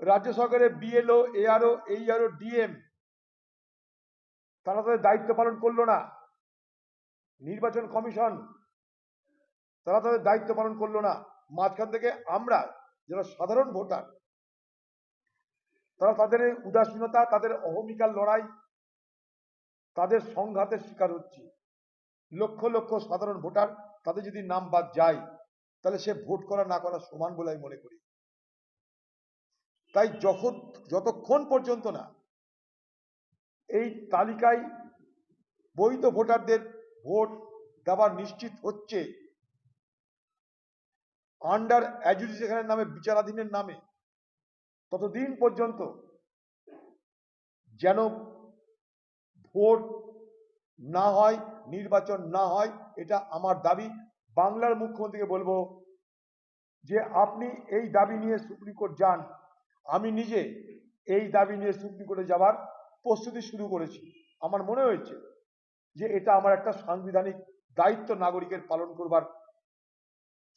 রাজ্য সরকারের BLO, ARO, এইআরও, DM তারা তাদের দায়িত্ব পালন করলো না। নির্বাচন কমিশন তারা তাদের দায়িত্ব পালন করলো না। মাঝখান থেকে আমরা যারা সাধারণ ভোটার তারা তাদের উদাসীনতা, তাদের অহমিকার লড়াই, তাদের সংঘাতের শিকার হচ্ছি। লক্ষ লক্ষ সাধারণ ভোটার তাদের যদি নাম বাদ যায় তাহলে সে ভোট করা না করা সমান বলে আমি মনে করি। তাই যতক্ষণ পর্যন্ত না এই তালিকায় বৈধ ভোটারদের ভোট দেওয়া নিশ্চিত হচ্ছে, আন্ডার অ্যাডজুডিকেশনের নামে, বিচারাধীনের নামে, ততদিন পর্যন্ত যেন ভোট না হয়, নির্বাচন না হয়, এটা আমার দাবি। বাংলার মুখ্যমন্ত্রীকে বলবো যে আপনি এই দাবি নিয়ে সুপ্রিম কোর্ট যান। আমি নিজে এই দাবি নিয়ে সুপ্রিম কোর্টে যাওয়ার প্রস্তুতি শুরু করেছি। আমার মনে হয়েছে যে এটা আমার একটা সাংবিধানিক দায়িত্ব, নাগরিকের পালন করবার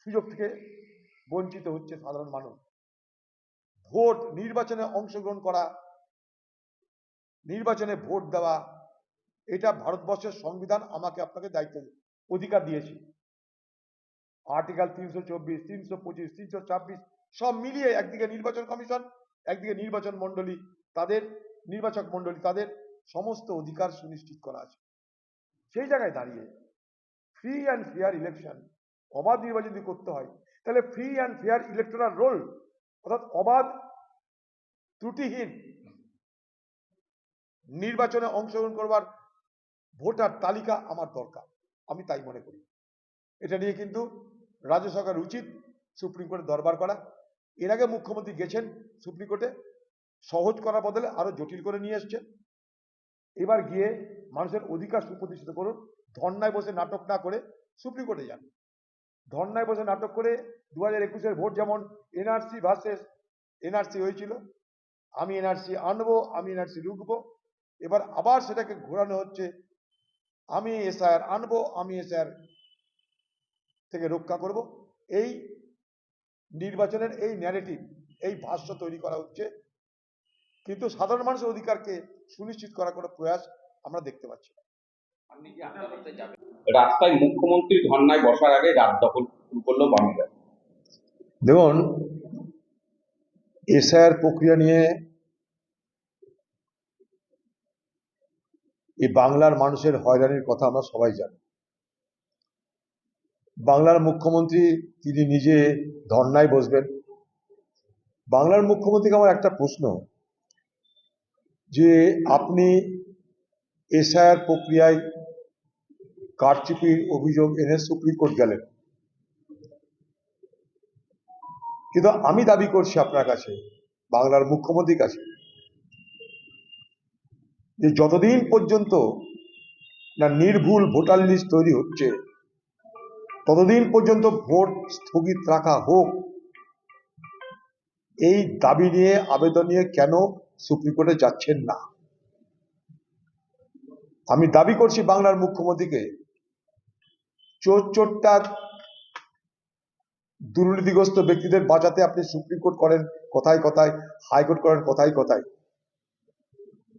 সুযোগ থেকে বঞ্চিত হচ্ছে সাধারণ মানুষ। ভোট, নির্বাচনে অংশগ্রহণ করা, নির্বাচনে ভোট দেওয়া, এটা ভারতবর্ষের সংবিধান আমাকে আপনাকে দায়িত্ব, অধিকার দিয়েছে। আর্টিকেল 324, 325, 326 সব মিলিয়ে একদিকে নির্বাচন কমিশন, একদিকে নির্বাচন মন্ডলী, তাদের নির্বাচক মন্ডলী, তাদের সমস্ত অধিকার সুনিশ্চিত করা আছে। সেই জায়গায় দাঁড়িয়ে ফ্রি অ্যান্ড ফেয়ার ইলেকশন, অবাধ নির্বাচন যদি করতে হয় তাহলে free and fair electoral role, অর্থাৎ অবাধ ত্রুটিহীন নির্বাচনে অংশগ্রহণ করবার ভোটার তালিকা আমার দরকার, আমি তাই মনে করি। এটা নিয়ে কিন্তু রাজ্য সরকার উচিত সুপ্রিম কোর্টে দরবার করা। এর আগে মুখ্যমন্ত্রী গেছেন সুপ্রিম কোর্টে, সহজ করার বদলে আরো জটিল করে নিয়ে এসছেন। এবার গিয়ে মানুষের অধিকার সুপ্রতিষ্ঠিত করুন। ধর্নায় বসে নাটক না করে সুপ্রিম কোর্টে যান। ধর্নায় বসে নাটক করে 2021-এর ভোট যেমন এনআরসি ভার্সেস এনআরসি হয়েছিল, আমি এনআরসি আনবো, আমি এনআরসি রুখবো, এবার আবার সেটাকে ঘোরানো হচ্ছে আমি এসআইআর আনবো, আমি এসআইআর থেকে রক্ষা করব। এই নির্বাচনের এই ন্যারেটিভ, এই ভাষ্য তৈরি করা হচ্ছে, কিন্তু সাধারণ মানুষের অধিকারকে সুনিশ্চিত করার কোনো প্রয়াস আমরা দেখতে পাচ্ছি না। রাস্তায় মুখ্যমন্ত্রী ধর্নায় বসার আগে রাত দখল শুরু করলো বাংলা। দেখুন, এসআইআর প্রক্রিয়া নিয়ে এই বাংলার মানুষের হয়রানির কথা আমরা সবাই জানি। বাংলার মুখ্যমন্ত্রী তিনি নিজে ধর্নায় বসবেন। বাংলার মুখ্যমন্ত্রীকে আমার একটা প্রশ্ন, যে আপনি এসআইআর প্রক্রিয়ায় কারচুপির অভিযোগ এনে সুপ্রিম কোর্ট গেলেন, কিন্তু আমি দাবি করছি আপনার কাছে, বাংলার মুখ্যমন্ত্রীর কাছে, যে যতদিন পর্যন্ত না নির্ভুল ভোটার লিস্ট তৈরি হচ্ছে ততদিন পর্যন্ত ভোট স্থগিত রাখা হোক। এই দাবি নিয়ে, আবেদন নিয়ে কেন সুপ্রিম কোর্টে যাচ্ছেন না? আমি দাবি করছি বাংলার মুখ্যমন্ত্রীকে, চোরটা দুর্নীতিগ্রস্ত ব্যক্তিদের বাঁচাতে আপনি সুপ্রিম কোর্ট করেন কথায় কথায়, হাইকোর্ট করেন কথায় কথায়।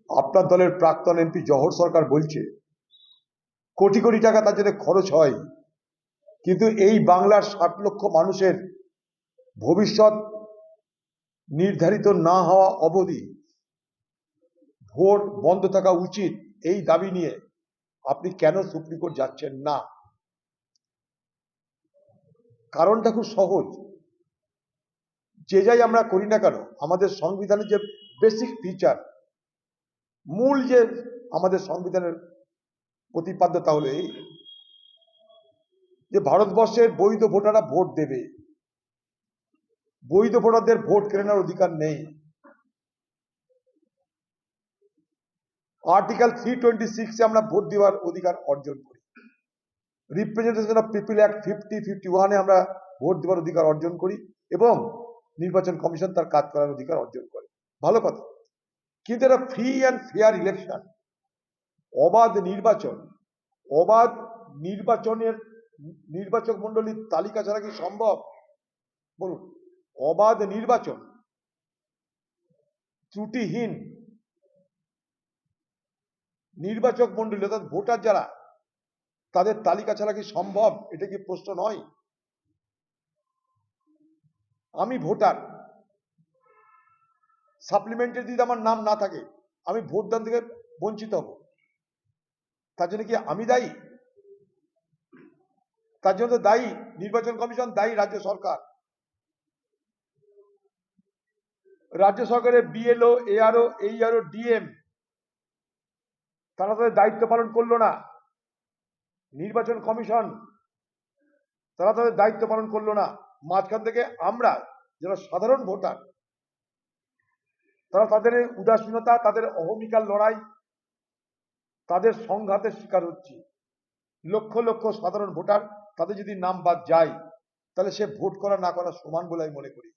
আপনার দলের প্রাক্তন এমপি জহর সরকার বলছে কোটি কোটি টাকা তার জন্য খরচ হয়, কিন্তু এই বাংলার 60 লক্ষ মানুষের ভবিষ্যৎ নির্ধারিত না হওয়া অবধি ভোট বন্ধ থাকা উচিত। এই দাবি নিয়ে আপনি কেন সুপ্রিম কোর্ট যাচ্ছেন না? কারণটা খুব সহজ। যে যাই আমরা করি না কেন, আমাদের সংবিধানের যে বেসিক ফিচার, মূল যে আমাদের সংবিধানের প্রতিপাদ্য, তা হলো এই যে ভারতবর্ষের বৈধ ভোটাররা ভোট দেবে। বৈধ ভোটারদের ভোট কেড়ে নেওয়ার অধিকার নেই। আর্টিকেল 326 আমরা ভোট দেওয়ার অধিকার অর্জন করি। রিপ্রেজেন্টেশন অফ পিপল অ্যাক্ট 50-51 আমরা ভোট দেওয়ার অধিকার অর্জন করি, এবং নির্বাচন কমিশন তার কাজ করার অধিকার অর্জন করে। ভালো কথা, কিন্তু এটা ফ্রি অ্যান্ড ফেয়ার ইলেকশন, অবাধ নির্বাচন, অবাধ নির্বাচনের নির্বাচক মন্ডলীর তালিকা ছাড়া কি সম্ভব? বলুন, অবাধ নির্বাচন, ত্রুটিহীন নির্বাচক মন্ডলী অর্থাৎ ভোটার যারা, তাদের তালিকা ছাড়া কি সম্ভব? এটা কি প্রশ্ন নয়? আমি ভোটার, সাপ্লিমেন্টে যদি আমার নাম না থাকে, আমি ভোটদান থেকে বঞ্চিত হব। তার জন্য কি আমি দায়ী? তার জন্য তো দায়ী নির্বাচন কমিশন, দায়ী রাজ্য সরকার। রাজ্য সরকারের বিএলও, এআরও, এইআরও, ডিএম, তারা তাদের দায়িত্ব পালন করলো না। নির্বাচন কমিশন, তারা তাদের দায়িত্ব পালন করলো না। মাঝখান থেকে আমরা যারা সাধারণ ভোটার, তারা তাদের উদাসীনতা, তাদের অহমিকার লড়াই, তাদের সংঘাতের শিকার হচ্ছি। লক্ষ লক্ষ সাধারণ ভোটার, তাদের যদি নাম বাদ যায়, তাহলে সে ভোট করা না করা সমান বলে আমি মনে করি।